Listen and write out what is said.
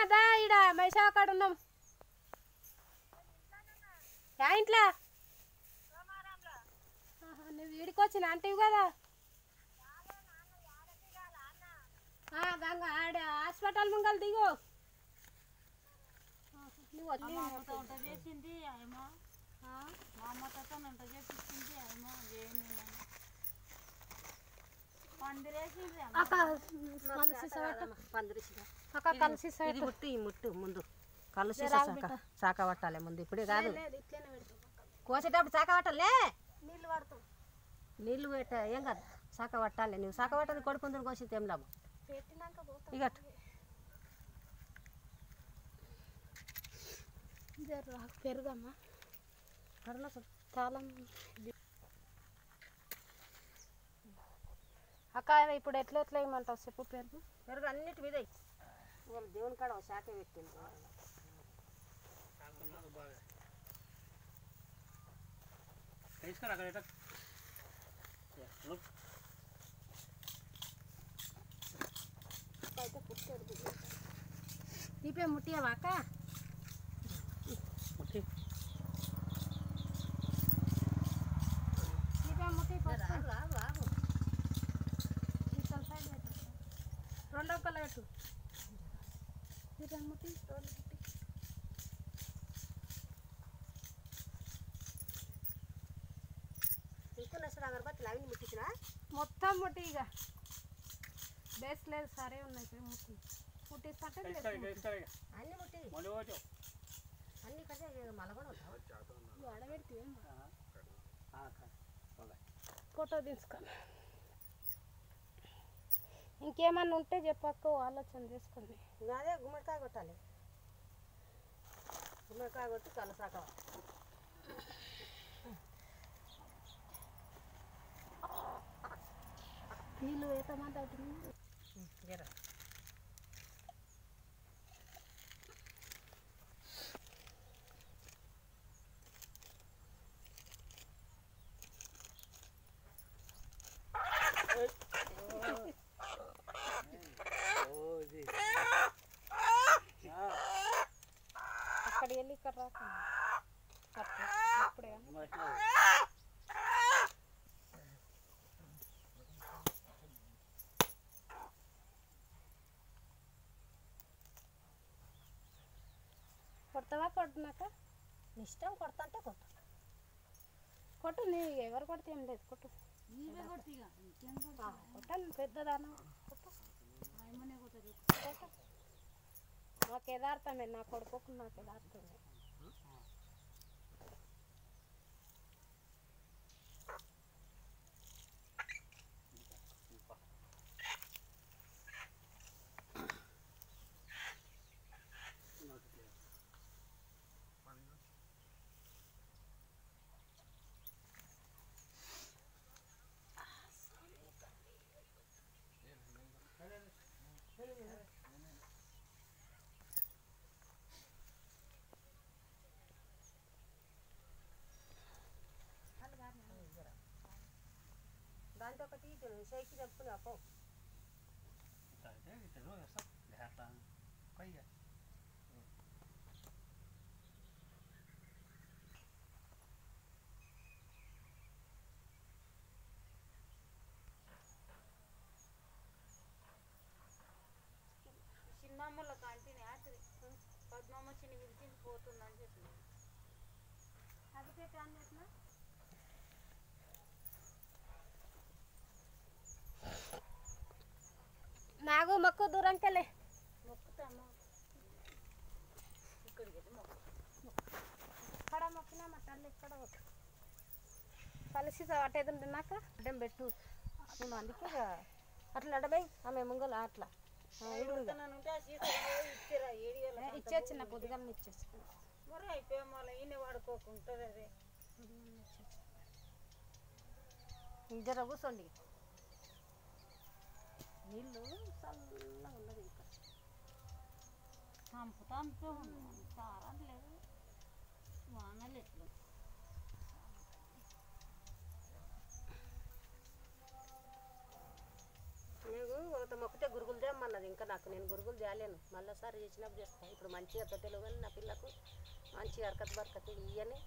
దా ఇడ మైసా కాడ ఉన్నాం యా ఇంట్లో నువ్వు వీడికి వచ్చిన అంటివి కదా గంగ ఆడ హాస్పిటల్ ముంగల్ దిగు నువ్వు వదిలి వంట చేసింది ఏమో మా అమ్మతో వంట చేపించింది ఏమో ఇది ముట్టు ఈ ముట్టు ముందు కలిసి శాఖ పట్టాలి ముందు ఇప్పుడే కాదు కోసేటప్పుడు శాఖ పట్టాలే నీళ్ళు పడతాం నీళ్ళు పెట్ట ఏం కాదు శాఖ పట్టాలి నువ్వు శాఖ పట్టది కొడుకుందని కోసింది ఏం లాభం ఇక పెరుగమ్మా కరోనా తాళం అక్క ఇప్పుడు ఎట్లా ఇవ్వమంటావు చెప్పు పెరుగు పెరుగు అన్నిటి మీద ఇవాళ దేవుని కాడ ఒక శాఖ పెట్టింది దీపే ముట్టియావా అక్క దీపే ముట్టి రెండో కల పెట్టు దీపే ముట్టి ఇంకొన్న అగరబత్తులు అవి ముట్టించిన మొత్తం ముట్టి ఇక బేస్ లేదు సరే ఉన్నాయి ముట్టి ముట్టిస్తుంటే అన్ని ముట్టి అన్ని కదా మళ్ళీ కూడా ఉంటావు ఆడబెడితే ఫోటో తీసుకోండి ఇంకేమన్నా ఉంటే చెప్పక్క ఆలోచన చేసుకోండి అదే గుమ్మడికాయ కొట్టాలి గుమ్మడికాయ కొట్టి కలసాక నీళ్ళు వేస్తామంటే అవుతుంది అక్కడ వెళ్ళి ఇక్కడ రాకుండా అప్పుడే కొడతావా కొట్టినాక ఇష్టం కొడతా అంటే కొట్టు కొట్టు నీ ఎవరు కొడితే ఏం లేదు కొట్టు కొట్టాను పెద్దదానా కొట్టు నాకు యథార్థమే నా కొడుకు నాకు యథార్థమే దాంతో ఒకటి షేకి చెప్పుకుని అప్పో చిన్నమ్మల కంటిని ఆటది పద్మమ్మ చిన్న పిలిచింది పోతుందని చెప్పి అది పెట్టి అని చెప్పిన నాగు మొక్కు దూరంకెళ్ళి మొక్కుతాము ఇక్కడికి వెళ్ళి మొక్కు ఇక్కడ మొక్కినా మా తల్లి ఇక్కడ కలిసి అటేదుంటున్నాక అడ్డం పెట్టు మేము అందుకే అట్లా అడబై ఆమె ముంగల అట్లా ఇచ్చేచ్చిన పొద్దుగా ఇచ్చేసి మరి అయిపోయా మళ్ళీ ఈయన వాడుకోకుంటుంది అదే జర కూర్చోండి నీళ్ళు చల్లగా ఉన్నది ఇంకా తంపు సారం లేదు వానలు ఎట్లు నీకు ఒక మొక్కతే గురుగులు తెమ్మన్నది అది ఇంకా నాకు నేను గురుగులు తేలేను, మళ్ళీసారి చేసినప్పుడు చేస్తాను. ఇప్పుడు మంచిగా తొట్టెలు కానీ నా పిల్లకు మంచి హరకత్ బరకత్ ఇయ్యని